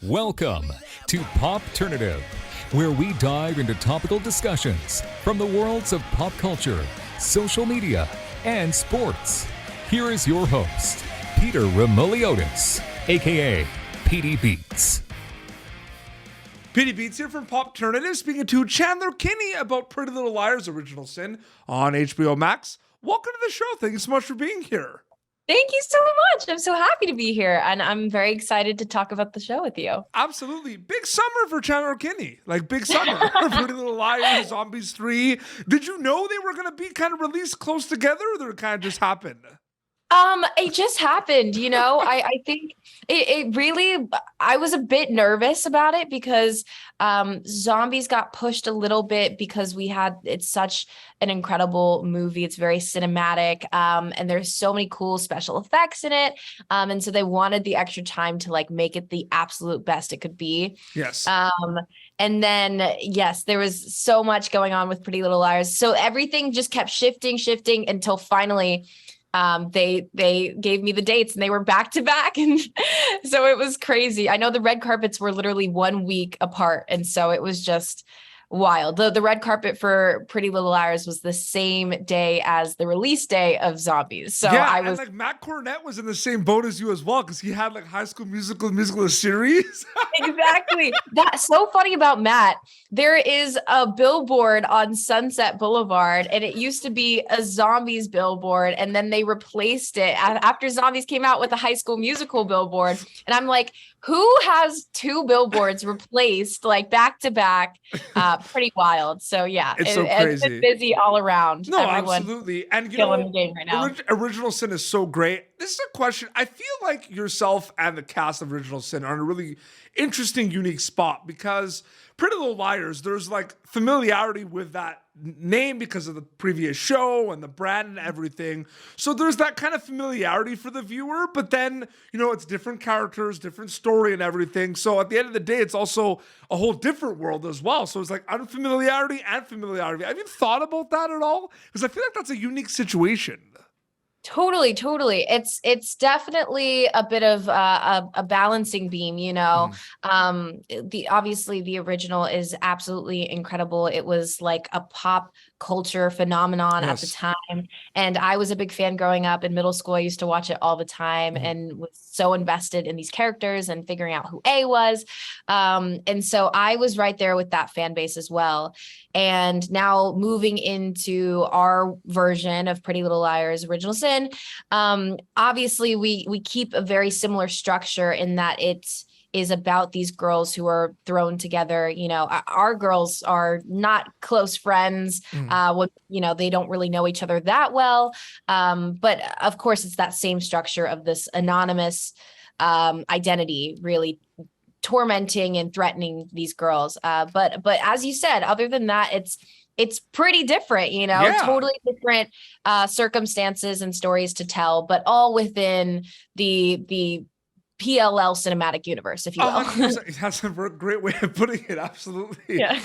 Welcome to Popternative, where we dive into topical discussions from the worlds of pop culture, social media, and sports. Here is your host, Peter Remoliotis, aka PD Beats. PD Beats here from Popternative, speaking to Chandler Kinney about Pretty Little Liars: Original Sin on HBO Max. Welcome to the show. Thank you so much for being here. Thank you so much. I'm so happy to be here, and I'm very excited to talk about the show with you. Absolutely. Big summer for Chandler Kinney. Like, big summer. Pretty Little Liars, Zombies 3. Did you know they were going to be kind of released close together, or did it kind of just happen? It just happened, I think it really, I was a bit nervous about it because Zombies got pushed a little bit because it's such an incredible movie. It's very cinematic, and there's so many cool special effects in it. And so they wanted the extra time to make it the absolute best it could be. Yes. And then, yes, there was so much going on with Pretty Little Liars. So everything just kept shifting until finally they gave me the dates and they were back to back. And so it was crazy. I know the red carpets were literally 1 week apart. And so it was just wild. The red carpet for Pretty Little Liars was the same day as the release day of Zombies. So yeah, and Matt Cornett was in the same boat as you as well, because he had High School Musical series. Exactly. That's so funny about Matt. There is a billboard on Sunset Boulevard, and it used to be a Zombies billboard, and then they replaced it after Zombies came out with a High School Musical billboard. And I'm like, who has two billboards replaced back to back? Pretty wild. So yeah, it's so crazy. It's been busy all around. No, absolutely. And killing the game right now. Original Sin is so great. This is a question. I feel like yourself and the cast of Original Sin are in a really interesting, unique spot, because Pretty Little Liars, there's familiarity with that name because of the previous show and the brand and everything. So there's that kind of familiarity for the viewer, but then, it's different characters, different story and everything. So at the end of the day, it's also a whole different world as well. So it's unfamiliarity and familiarity. Have you thought about that at all? Because I feel like that's a unique situation. Totally. It's definitely a bit of a balancing beam, obviously the original is absolutely incredible. It was like a pop culture phenomenon at the time. And I was a big fan growing up in middle school. I used to watch it all the time and was so invested in these characters and figuring out who A was. And so I was right there with that fan base as well. And now moving into our version of Pretty Little Liars: Original Sin, obviously we keep a very similar structure in that it is about these girls who are thrown together. Our girls are not close friends. They don't really know each other that well. But of course, it's that same structure of this anonymous identity really tormenting and threatening these girls. But as you said, other than that, it's pretty different, totally different circumstances and stories to tell, but all within the PLL cinematic universe, if you will. That's a great way of putting it. Absolutely. Yeah.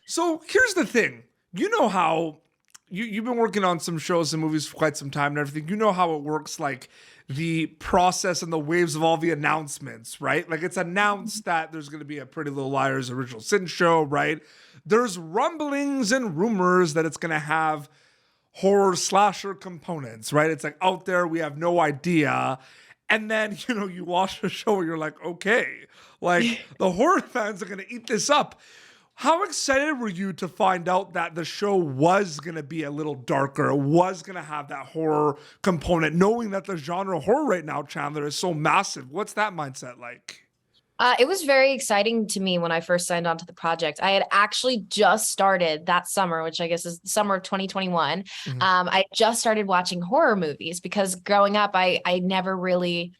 So here's the thing. You know how you've been working on some shows and movies for quite some time and everything. You know how it works, the process and the waves of all the announcements, right? It's announced that there's going to be a Pretty Little Liars Original Sin show, right? There's rumblings and rumors that it's going to have horror slasher components, right? It's out there. We have no idea. And then, you watch the show and you're like, okay, the horror fans are going to eat this up. How excited were you to find out that the show was going to be a little darker, was going to have that horror component, knowing that the genre horror right now, Chandler, is so massive? What's that mindset like? It was very exciting to me when I first signed on to the project. I had actually just started that summer, which I guess is the summer of 2021. I just started watching horror movies because growing up, I never really...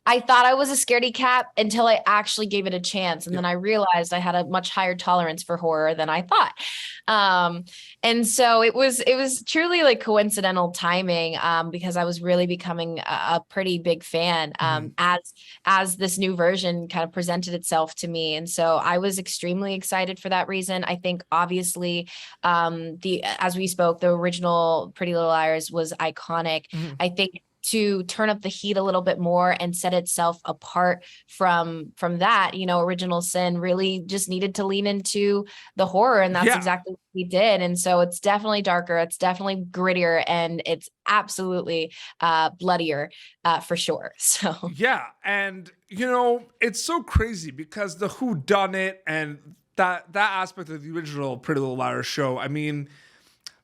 I thought I was a scaredy cat until I actually gave it a chance. And then I realized I had a much higher tolerance for horror than I thought. And so it was truly coincidental timing, because I was really becoming a pretty big fan, as this new version kind of presented itself to me. And so I was extremely excited for that reason. I think obviously, as we spoke, the original Pretty Little Liars was iconic. I think to turn up the heat a little bit more and set itself apart from that, Original Sin really just needed to lean into the horror, and that's exactly what he did. And so it's definitely darker, it's definitely grittier, and it's absolutely bloodier for sure. So yeah, and it's so crazy because the whodunit and that aspect of the original Pretty Little Liars show, I mean,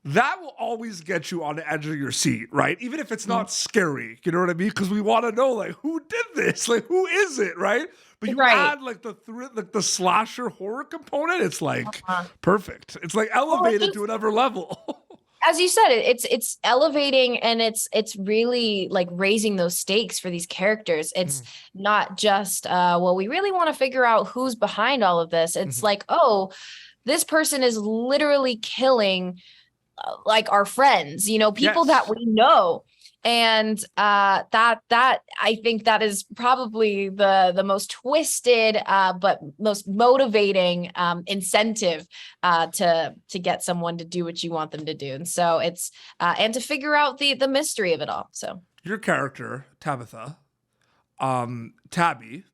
that will always get you on the edge of your seat, right? Even if it's not scary, you know what I mean? Because we want to know, like, who did this? Like, who is it, right? But you add like the slasher horror component, it's like perfect. It's like elevated to another level. As you said, it's elevating, and it's really like raising those stakes for these characters. It's not just well, we really want to figure out who's behind all of this. It's like, oh, this person is literally killing like our friends, people that we know. And that I think that is probably the most twisted but most motivating incentive to get someone to do what you want them to do. And so it's and to figure out the mystery of it all. So your character Tabitha, Tabby,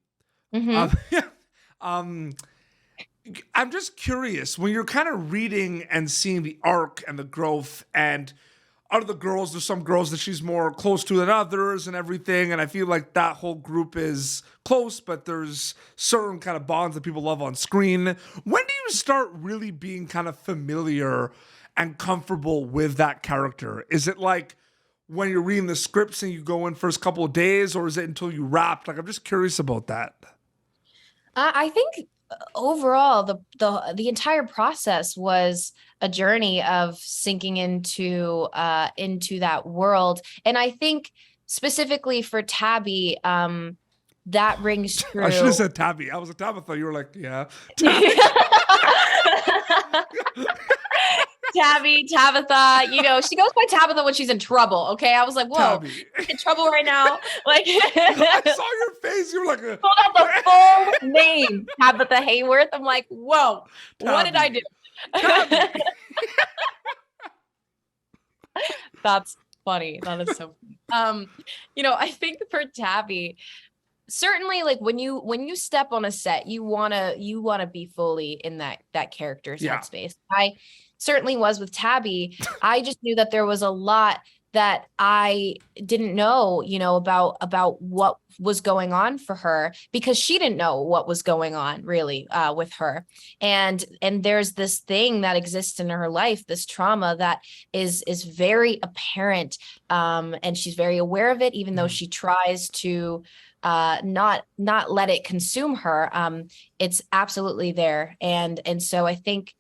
I'm just curious, when you're kind of reading and seeing the arc and the growth, and out of the girls, there's some girls that she's more close to than others and everything, and I feel like that whole group is close, but there's certain kind of bonds that people love on screen. When do you start really being kind of familiar and comfortable with that character? Is it like when you're reading the scripts and you go in first couple of days, or is it until you wrap? Like, I'm just curious about that. I think overall the entire process was a journey of sinking into that world. And I think specifically for Tabby, that rings true. I should have said Tabby. I was a Tabitha. You were like, yeah. Tabby, Tabitha, she goes by Tabitha when she's in trouble. Okay. I was like, whoa, in trouble right now. Like, I saw your face. You were like, pulled out the full name, Tabitha Hayworth. I'm like, whoa, Tabby. What did I do? That's funny. That is so funny. I think for Tabby, certainly, like when you step on a set, you wanna be fully in that character's headspace. I certainly was with Tabby. I just knew that there was a lot that I didn't know, about what was going on for her, because she didn't know what was going on really with her. And there's this thing that exists in her life, this trauma that is very apparent. And she's very aware of it, even though she tries to not let it consume her. It's absolutely there. And so I think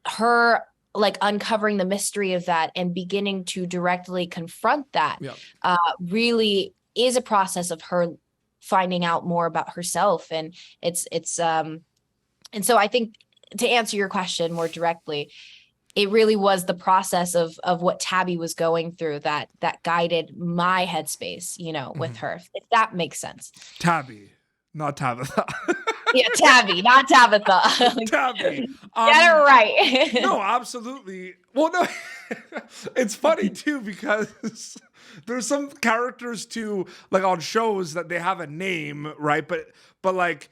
her like uncovering the mystery of that and beginning to directly confront that really is a process of her finding out more about herself. And it's and so I think, to answer your question more directly, it really was the process of what Tabby was going through that guided my headspace, with her, if that makes sense. Tabby, not Tabitha. Yeah, Tabby, not Tabitha. Tabby. Get it right. No, absolutely. Well, no, it's funny too, because there's some characters too, like on shows that they have a name, right? But like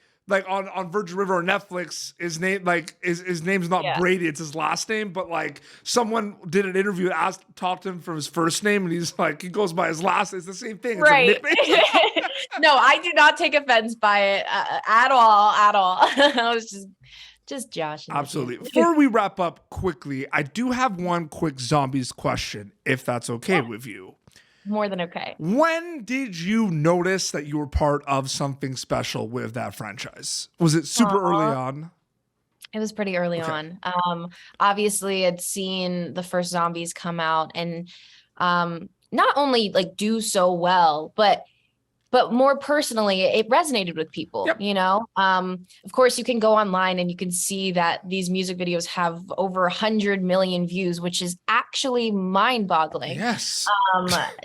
on Virgin River or Netflix, his name's not Brady, it's his last name. But like someone did an interview, talked to him from his first name, and he's like, he goes by his last name. It's the same thing. It's right. No, I do not take offense by it at all. I was just Josh. Absolutely. Before we wrap up quickly, I do have one quick zombies question, if that's okay with you. More than okay. When did you notice that you were part of something special with that franchise? Was it super early on? It was pretty early on. Obviously, I'd seen the first zombies come out and not only like do so well, but more personally, it resonated with people. Of course, you can go online and you can see that these music videos have over 100 million views, which is actually mind-boggling. Yes.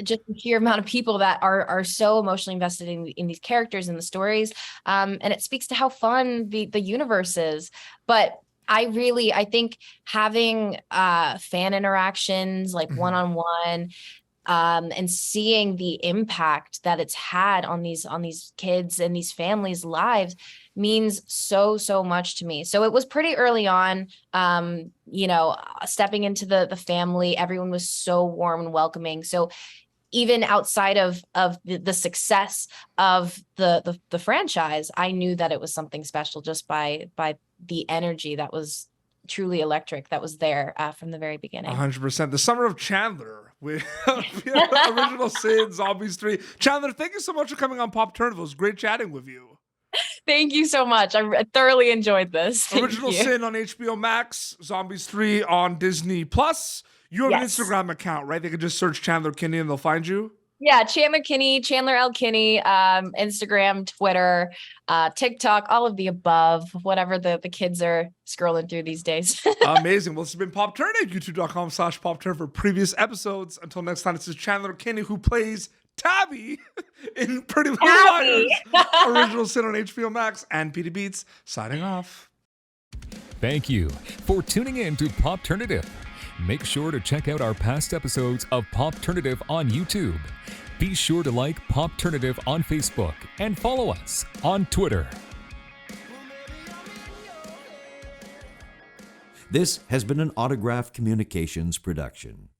Just the sheer amount of people that are so emotionally invested in these characters and the stories. And it speaks to how fun the universe is. But I think having fan interactions, like one-on-one, and seeing the impact that it's had on these kids and these families' lives means so much to me. So it was pretty early on, stepping into the family. Everyone was so warm and welcoming. So even outside of the success of the franchise, I knew that it was something special just by the energy that was truly electric that was there from the very beginning. 100%. The Summer of Chandler with Original Sin, Zombies 3. Chandler, thank you so much for coming on Popternative. It was great chatting with you. Thank you so much. I thoroughly enjoyed this. Original Sin on HBO Max, Zombies 3 on Disney Plus. You have an Instagram account, right? They can just search Chandler Kinney and they'll find you. Yeah, Chandler Kinney, Chandler L. Kinney, Instagram, Twitter, TikTok, all of the above, whatever the kids are scrolling through these days. Amazing. Well, this has been Popternative, youtube.com/Popternative for previous episodes. Until next time, this is Chandler Kinney, who plays Tabby in Pretty Little Liars. Original Sin on HBO Max, and Petey Beats signing off. Thank you for tuning in to Popternative. Make sure to check out our past episodes of Popternative on YouTube. Be sure to like Popternative on Facebook and follow us on Twitter. This has been an Autograph Communications production.